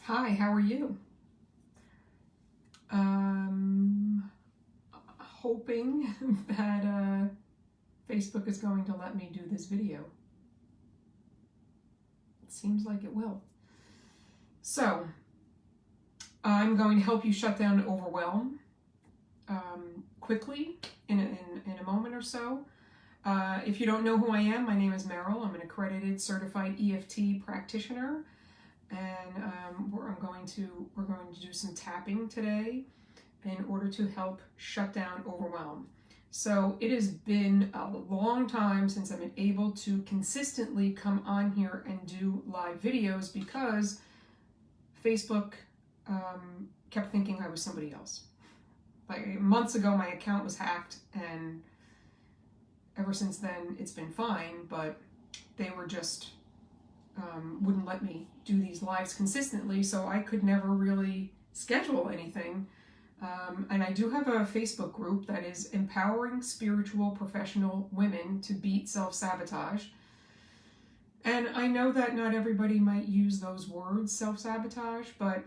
Hi, how are you? Hoping that Facebook is going to let me do this video. It seems like it will. So, I'm going to help you shut down overwhelm quickly in a moment or so. If you don't know who I am, my name is Meryl. I'm an accredited certified EFT practitioner, and we're going to do some tapping today in order to help shut down overwhelm. So it has been a long time since I've been able to consistently come on here and do live videos because Facebook kept thinking I was somebody else. Like months ago, my account was hacked, and ever since then it's been fine, but they were just wouldn't let me do these lives consistently, so I could never really schedule anything. And I do have a Facebook group that is Empowering Spiritual Professional Women to Beat Self-Sabotage. And I know that not everybody might use those words, self-sabotage, but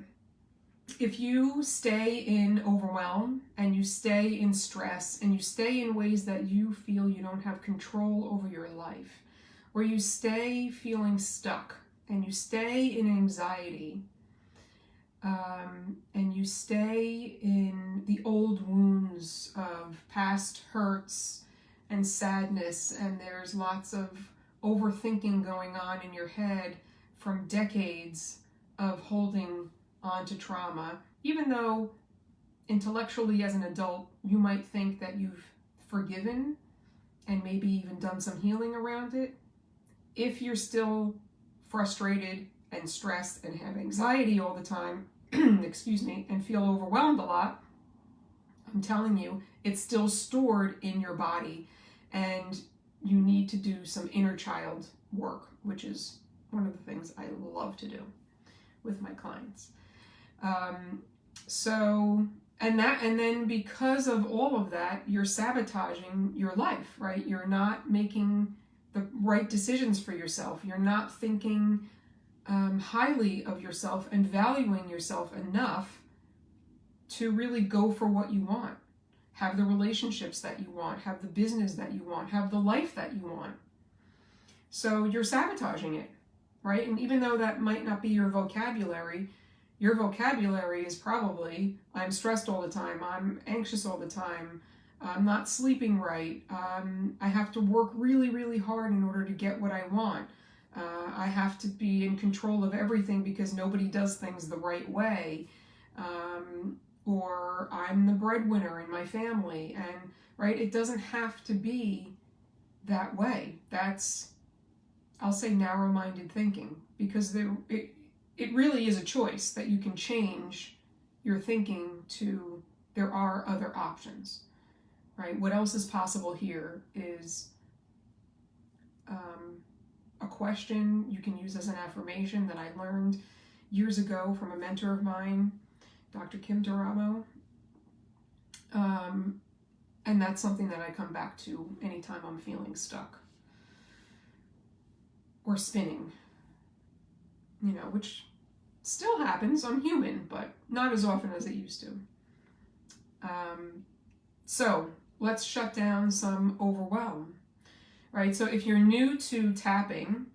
if you stay in overwhelm and you stay in stress and you stay in ways that you feel you don't have control over your life, or you stay feeling stuck and you stay in anxiety, and you stay in the old wounds of past hurts and sadness, and there's lots of overthinking going on in your head from decades of holding on to trauma, even though intellectually as an adult you might think that you've forgiven and maybe even done some healing around it. If you're still frustrated and stressed and have anxiety all the time, excuse me, and feel overwhelmed a lot, I'm telling you, it's still stored in your body, and you need to do some inner child work, which is one of the things I love to do with my clients. And then because of all of that, you're sabotaging your life, right? You're not making the right decisions for yourself. You're not thinking highly of yourself and valuing yourself enough to really go for what you want, have the relationships that you want, have the business that you want, have the life that you want. So you're sabotaging it, right? And even though that might not be your vocabulary is probably, I'm stressed all the time, I'm anxious all the time, I'm not sleeping right, I have to work really, really hard in order to get what I want. I have to be in control of everything because nobody does things the right way. Or I'm the breadwinner in my family. And, right, it doesn't have to be that way. That's, I'll say, narrow-minded thinking, because it really is a choice that you can change your thinking to there are other options, right? What else is possible here is a question you can use as an affirmation that I learned years ago from a mentor of mine, Dr. Kim Duramo. And that's something that I come back to anytime I'm feeling stuck or spinning, which still happens. I'm human, but not as often as it used to. So let's shut down some overwhelm. Right, so if you're new to tapping,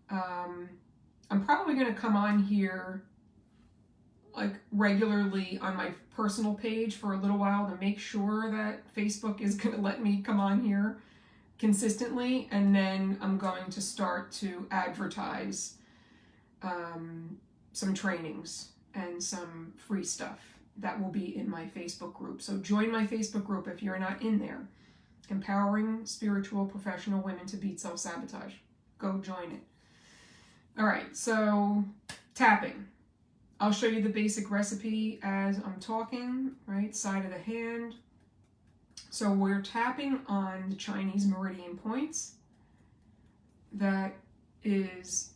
I'm probably going to come on here like regularly on my personal page for a little while to make sure that Facebook is going to let me come on here consistently, and then I'm going to start to advertise some trainings and some free stuff that will be in my Facebook group. So join my Facebook group if you're not in there. Empowering Spiritual Professional Women to Beat Self-Sabotage. Go join it. All right, so tapping. I'll show you the basic recipe as I'm talking, right? Side of the hand. So we're tapping on the Chinese meridian points. That is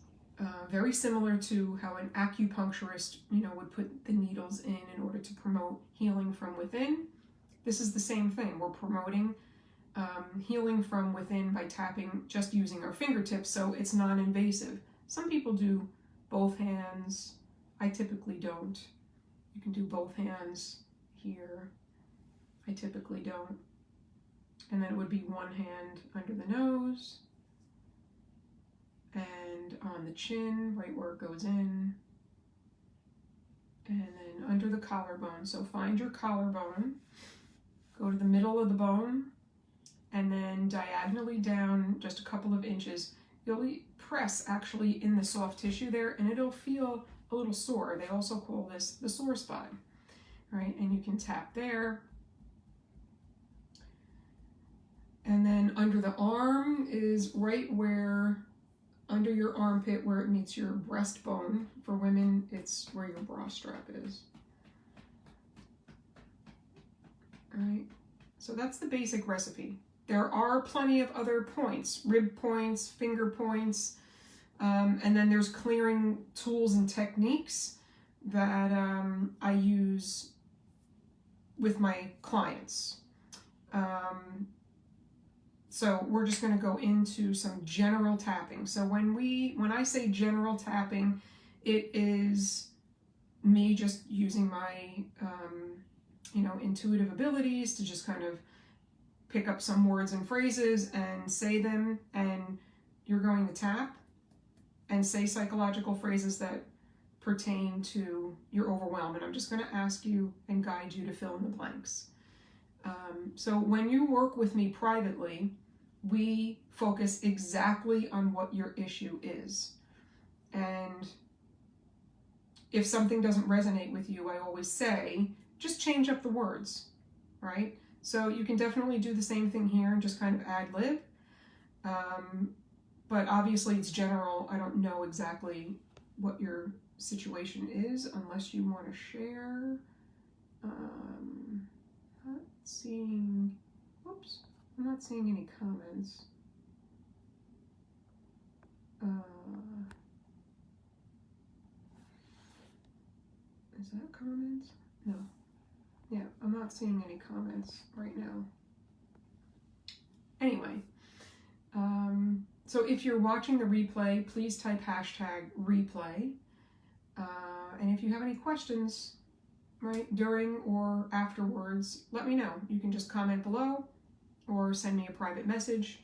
very similar to how an acupuncturist, would put the needles in order to promote healing from within. This is the same thing. We're promoting healing from within by tapping, just using our fingertips, so it's non-invasive. Some people do both hands. I typically don't. You can do both hands here. I typically don't. And then it would be one hand under the nose and on the chin, right where it goes in, and then under the collarbone. So find your collarbone, go to the middle of the bone, and then diagonally down just a couple of inches. You'll press actually in the soft tissue there, and it'll feel a little sore. They also call this the sore spot, right? And you can tap there. And then under the arm is right where, under your armpit where it meets your breastbone. For women, it's where your bra strap is. All right, so that's the basic recipe. There are plenty of other points, rib points, finger points, and then there's clearing tools and techniques that I use with my clients. So we're just going to go into some general tapping. So when I say general tapping, it is me just using my intuitive abilities to just kind of pick up some words and phrases and say them, and you're going to tap and say psychological phrases that pertain to your overwhelm. And I'm just going to ask you and guide you to fill in the blanks. So when you work with me privately, we focus exactly on what your issue is. And if something doesn't resonate with you, I always say, just change up the words, right? So you can definitely do the same thing here and just kind of ad lib. But obviously it's general. I don't know exactly what your situation is unless you want to share. I'm not seeing any comments. Is that a comment? No. Yeah, I'm not seeing any comments right now. Anyway, so if you're watching the replay, please type #replay. And if you have any questions, right, during or afterwards, let me know. You can just comment below or send me a private message.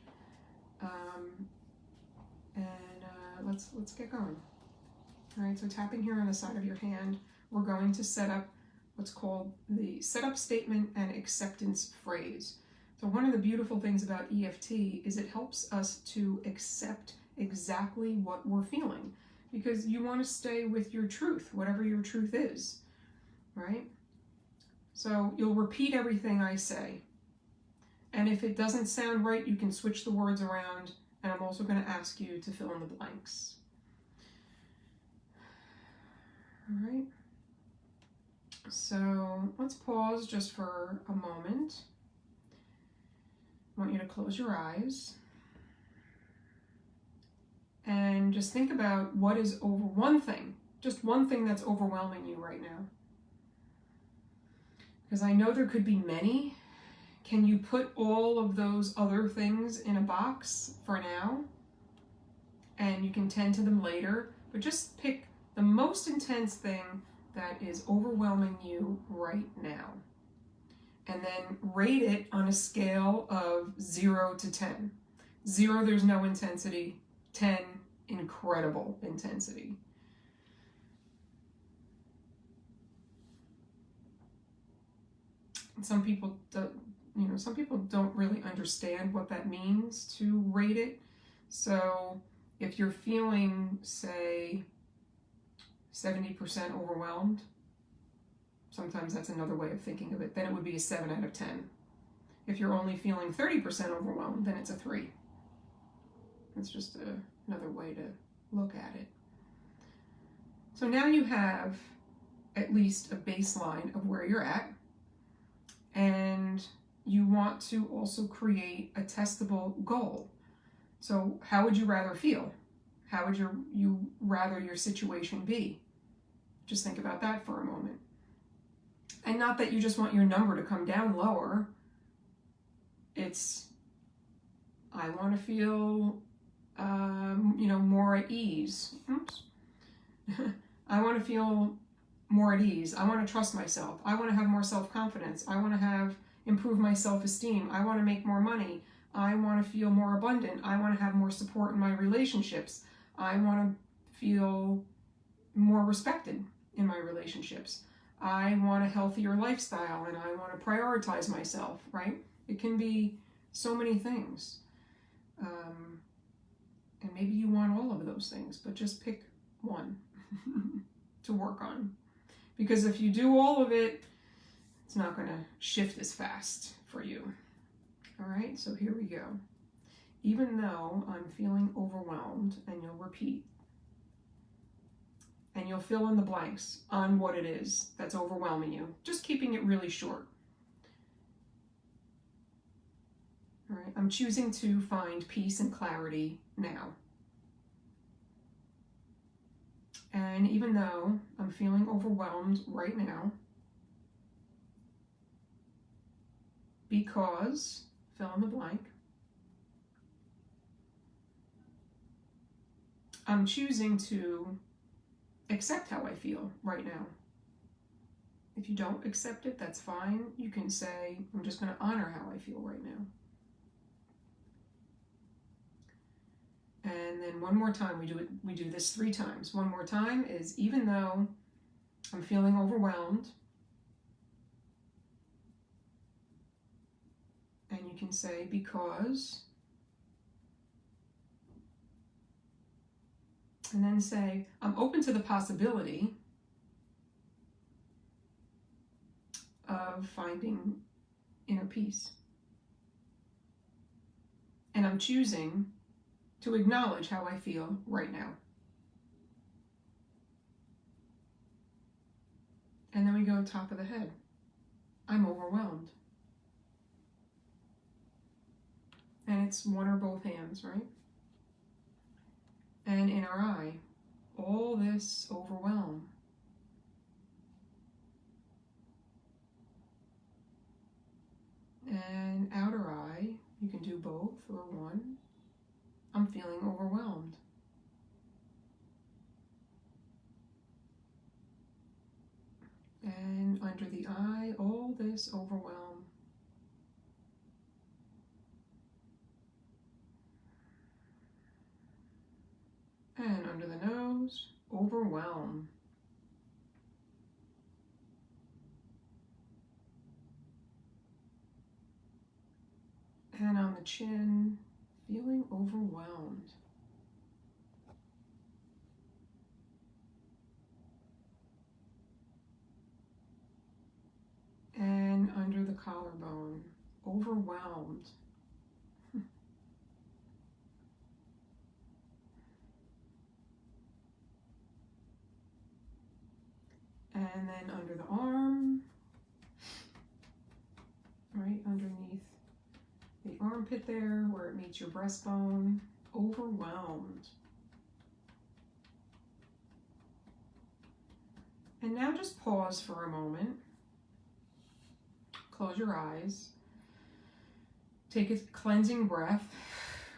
Let's get going. All right, so tapping here on the side of your hand, we're going to set up what's called the setup statement and acceptance phrase. So one of the beautiful things about EFT is it helps us to accept exactly what we're feeling, because you want to stay with your truth, whatever your truth is, right? So you'll repeat everything I say. And if it doesn't sound right, you can switch the words around, and I'm also going to ask you to fill in the blanks. All right. So let's pause just for a moment. I want you to close your eyes and just think about what is just one thing that's overwhelming you right now. Because I know there could be many. Can you put all of those other things in a box for now? And you can tend to them later, but just pick the most intense thing that is overwhelming you right now. And then rate it on a scale of 0 to 10. 0, there's no intensity. 10, incredible intensity. Some people don't really understand what that means to rate it. So if you're feeling, say, 70% overwhelmed, sometimes that's another way of thinking of it, then it would be a 7 out of 10. If you're only feeling 30% overwhelmed, then it's a 3. It's just another way to look at it. So now you have at least a baseline of where you're at, and you want to also create a testable goal. So how would you rather feel? How would you rather your situation be? Just think about that for a moment. And not that you just want your number to come down lower. It's, I want to feel, more at ease. Oops. I want to feel more at ease. I want to trust myself. I want to have more self-confidence. I want to improve my self-esteem. I want to make more money. I want to feel more abundant. I want to have more support in my relationships. I want to feel more respected in my relationships. I want a healthier lifestyle, and I want to prioritize myself, right? It can be so many things. And maybe you want all of those things, but just pick one to work on. Because if you do all of it, it's not going to shift as fast for you. All right, so here we go. Even though I'm feeling overwhelmed, and you'll repeat, and you'll fill in the blanks on what it is that's overwhelming you, just keeping it really short. All right, I'm choosing to find peace and clarity now. And even though I'm feeling overwhelmed right now, because, fill in the blank, I'm choosing to accept how I feel right now. If you don't accept it, that's fine. You can say, I'm just going to honor how I feel right now. And then one more time, we do this 3 times. One more time is, even though I'm feeling overwhelmed, and you can say, because, and then say, I'm open to the possibility of finding inner peace. And I'm choosing to acknowledge how I feel right now. And then we go top of the head. I'm overwhelmed. And it's one or both hands, right? And in our eye, all this overwhelm. And outer eye, you can do both or one. I'm feeling overwhelmed. And under the eye, all this overwhelm. And under the nose, overwhelm. And on the chin, feeling overwhelmed. And under the collarbone, overwhelmed. And then under the arm, right underneath the armpit there, where it meets your breastbone, overwhelmed. And now just pause for a moment. Close your eyes. Take a cleansing breath,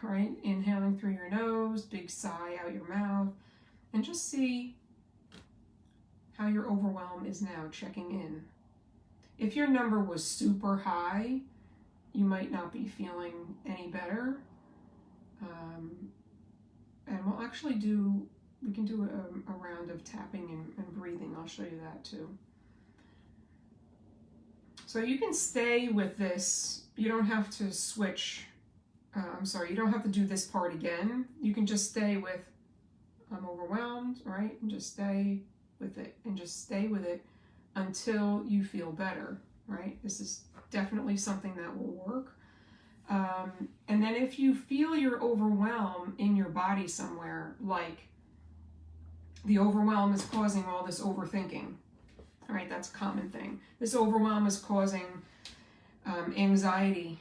right? Inhaling through your nose, big sigh out your mouth, and just see how your overwhelm is now checking in. If your number was super high, you might not be feeling any better. And we'll actually we can do a round of tapping and breathing. I'll show you that too. So you can stay with this. You don't have to switch. You don't have to do this part again. You can just stay with, I'm overwhelmed, right? And just stay with it, and just stay with it until you feel better, right? This is definitely something that will work. And then if you feel your overwhelm in your body somewhere, like the overwhelm is causing all this overthinking, all right, that's a common thing. This overwhelm is causing anxiety.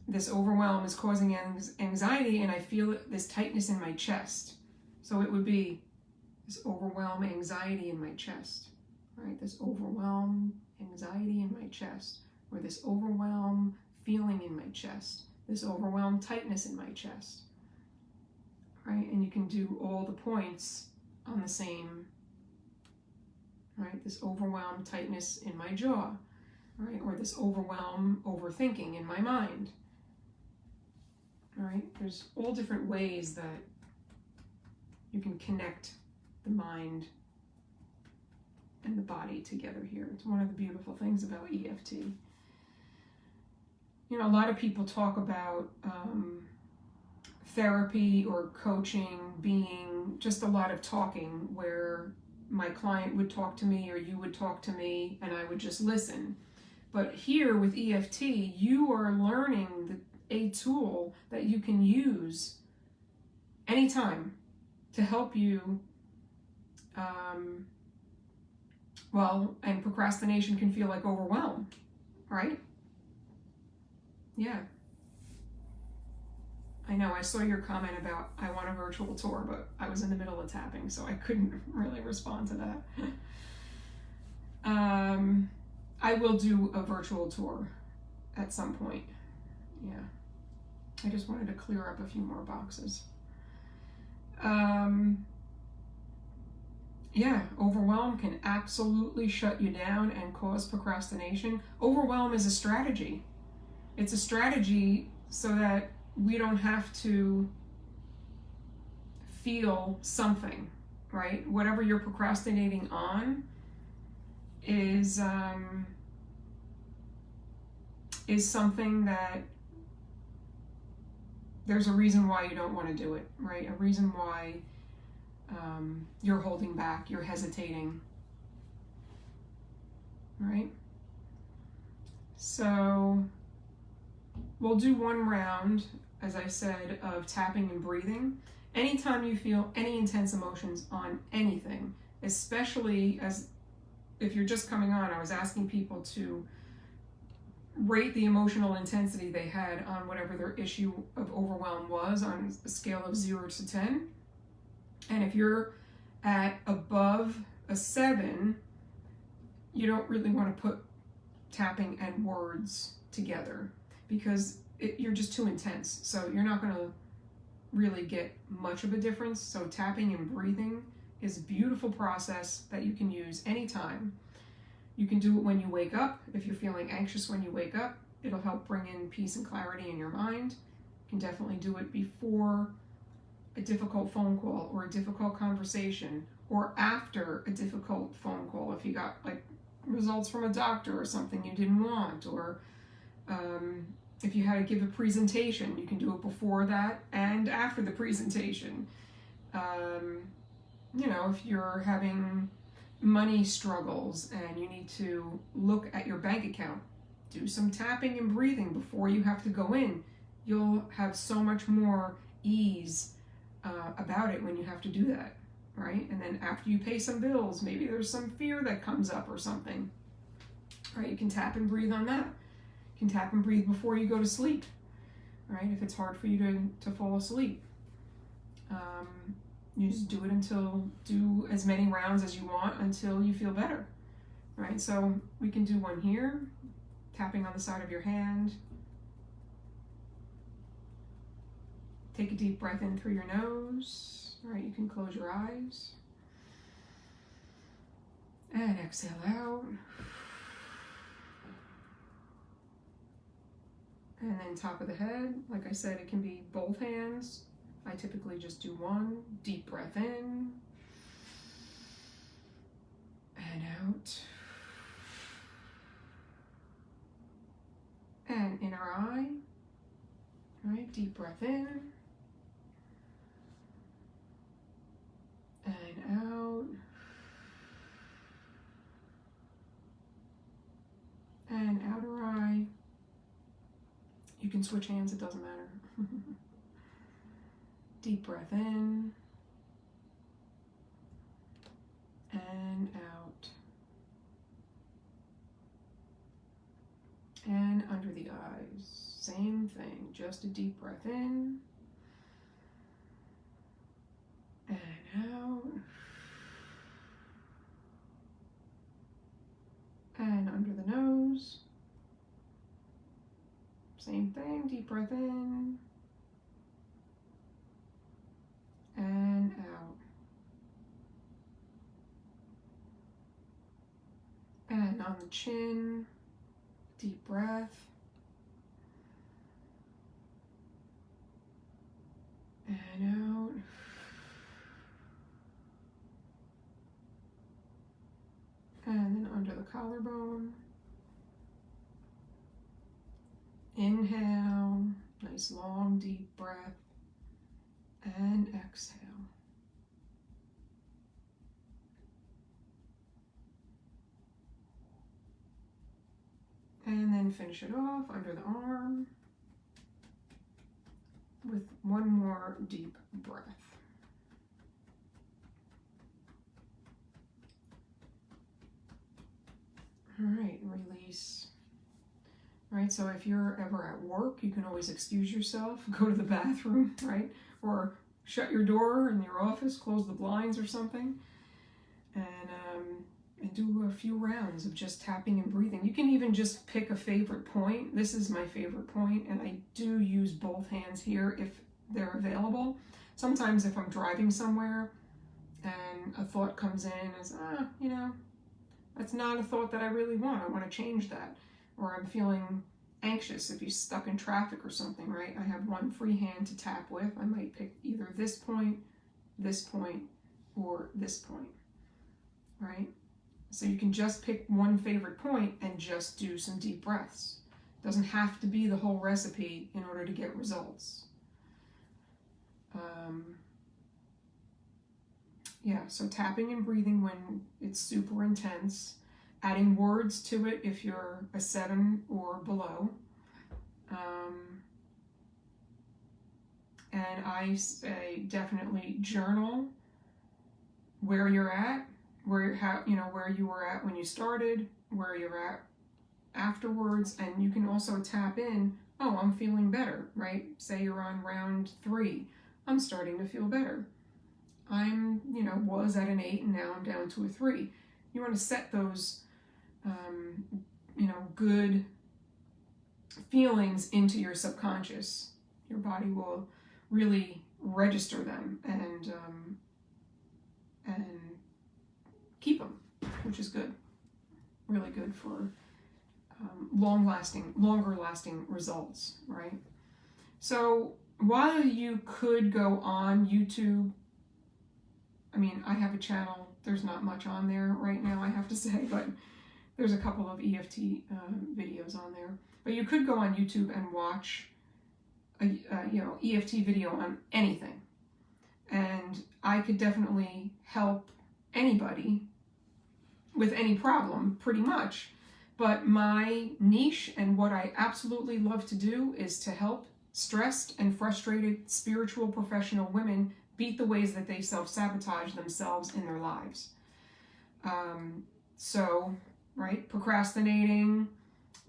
This overwhelm is causing anxiety, and I feel this tightness in my chest. So it would be this overwhelm, anxiety in my chest, right? This overwhelm, anxiety in my chest, or this overwhelm, feeling in my chest, this overwhelm, tightness in my chest, right? And you can do all the points on the same, right? This overwhelm, tightness in my jaw, right? Or this overwhelm, overthinking in my mind, right? There's all different ways that you can connect the mind and the body together here. It's one of the beautiful things about EFT. You know, a lot of people talk about therapy or coaching being just a lot of talking, where my client would talk to me or you would talk to me and I would just listen. But here with EFT, you are learning a tool that you can use anytime to help you. And procrastination can feel like overwhelm, right? Yeah. I know, I saw your comment about I want a virtual tour, but I was in the middle of tapping, so I couldn't really respond to that. I will do a virtual tour at some point. Yeah. I just wanted to clear up a few more boxes. Yeah, overwhelm can absolutely shut you down and cause procrastination. Overwhelm is a strategy. It's a strategy so that we don't have to feel something, right? Whatever you're procrastinating on is something that there's a reason why you don't want to do it, right? A reason why you're holding back, you're hesitating, right? So we'll do one round, as I said, of tapping and breathing. Anytime you feel any intense emotions on anything, especially as if you're just coming on, I was asking people to rate the emotional intensity they had on whatever their issue of overwhelm was on a scale of 0 to 10. And if you're at above a 7, you don't really want to put tapping and words together because you're just too intense. So you're not going to really get much of a difference. So tapping and breathing is a beautiful process that you can use anytime. You can do it when you wake up. If you're feeling anxious when you wake up, it'll help bring in peace and clarity in your mind. You can definitely do it before a difficult phone call or a difficult conversation, or after a difficult phone call if you got like results from a doctor or something you didn't want, or if you had to give a presentation, you can do it before that and after the presentation. You know, if you're having money struggles and you need to look at your bank account, do some tapping and breathing before you have to go in. You'll have so much more ease about it when you have to do that, right? And then after you pay some bills, maybe there's some fear that comes up or something, right? You can tap and breathe on that. You can tap and breathe before you go to sleep, right? If it's hard for you to fall asleep. You just do as many rounds as you want until you feel better, right? So we can do one here, tapping on the side of your hand. Take a deep breath in through your nose. All right, you can close your eyes. And exhale out. And then top of the head, like I said, it can be both hands. I typically just do one. Deep breath in. And out. And inner eye. All right, deep breath in. And out. And outer eye. You can switch hands, it doesn't matter. Deep breath in. And out. And under the eyes. Same thing, just a deep breath in. And out. And under the nose. Same thing, deep breath in. And out. on the chin. Deep breath. And out. And then under the collarbone. Inhale, nice long deep breath, and exhale. And then finish it off under the arm with one more deep breath. All right, release. All right, so if you're ever at work, you can always excuse yourself, go to the bathroom, right? Or shut your door in your office, close the blinds or something, and do a few rounds of just tapping and breathing. You can even just pick a favorite point. This is my favorite point, and I do use both hands here if they're available. Sometimes if I'm driving somewhere and a thought comes in as, you know, that's not a thought that I really want. I want to change that. Or I'm feeling anxious if you're stuck in traffic or something, right? I have one free hand to tap with. I might pick either this point, or this point, right? So you can just pick one favorite point and just do some deep breaths. It doesn't have to be the whole recipe in order to get results. Yeah, so tapping and breathing when it's super intense, adding words to it if you're a 7 or below. And I say definitely journal where you're at, where you were at when you started, where you're at afterwards, and you can also tap in, oh, I'm feeling better, right? Say you're on round 3, I'm starting to feel better. I'm, was at an 8 and now I'm down to a 3. You want to set those, good feelings into your subconscious. Your body will really register them and keep them, which is good. Really good for longer lasting results, right? So while you could go on YouTube, I mean, I have a channel. There's not much on there right now, I have to say, but there's a couple of EFT videos on there. But you could go on YouTube and watch a EFT video on anything. And I could definitely help anybody with any problem, pretty much. But my niche and what I absolutely love to do is to help stressed and frustrated spiritual professional women beat the ways that they self-sabotage themselves in their lives. Right, procrastinating,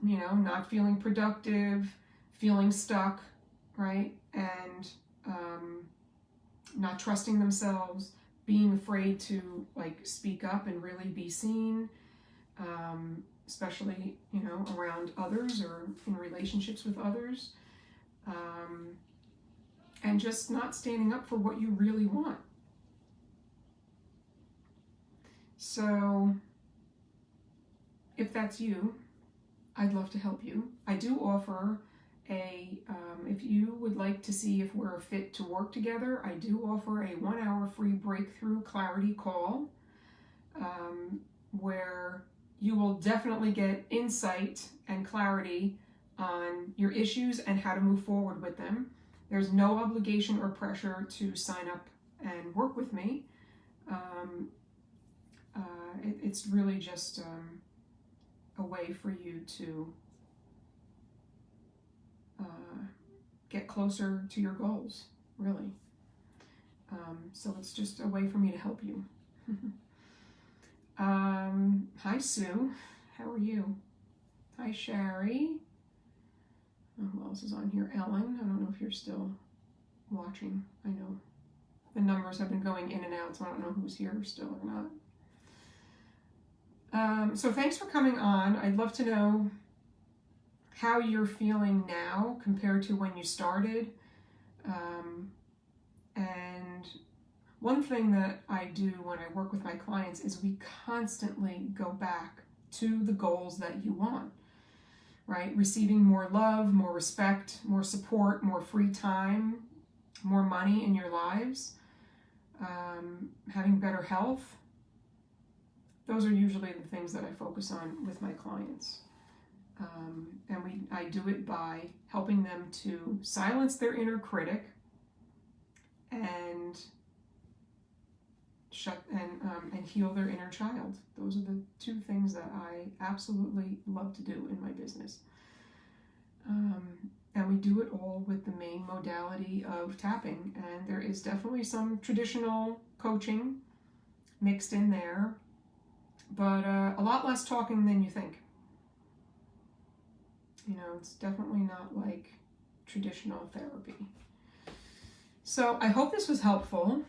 not feeling productive, feeling stuck, right, and not trusting themselves, being afraid to speak up and really be seen, especially around others or in relationships with others, and just not standing up for what you really want. So if that's you, I'd love to help you. I do offer if you would like to see if we're fit to work together, I do offer a 1-hour free breakthrough clarity call, where you will definitely get insight and clarity on your issues and how to move forward with them. There's no obligation or pressure to sign up and work with me. It's really just a way for you to get closer to your goals, really. So it's just a way for me to help you. Hi, Sue. How are you? Hi, Sherry. Who else is on here? Ellen. I don't know if you're still watching. I know the numbers have been going in and out, so I don't know who's here still or not. So thanks for coming on. I'd love to know how you're feeling now compared to when you started. And one thing that I do when I work with my clients is we constantly go back to the goals that you want, right? Receiving more love, more respect, more support, more free time, more money in your lives, having better health. Those are usually the things that I focus on with my clients. And I do it by helping them to silence their inner critic and and heal their inner child. Those are the two things that I absolutely love to do in my business. And we do it all with the main modality of tapping. And there is definitely some traditional coaching mixed in there, but a lot less talking than you think. You know, it's definitely not like traditional therapy. So I hope this was helpful,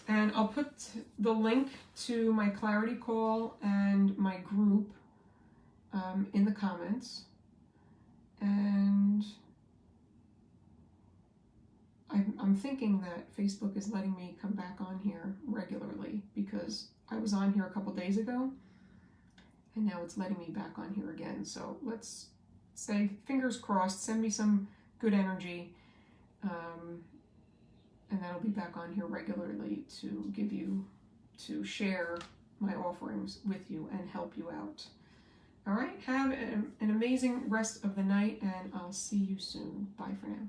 and I'll put the link to my clarity call and my group in the comments. And I'm thinking that Facebook is letting me come back on here regularly, because I was on here a couple days ago and now it's letting me back on here again. So let's say fingers crossed, send me some good energy, and then I'll be back on here regularly to share my offerings with you and help you out. All right, have an amazing rest of the night, and I'll see you soon. Bye for now.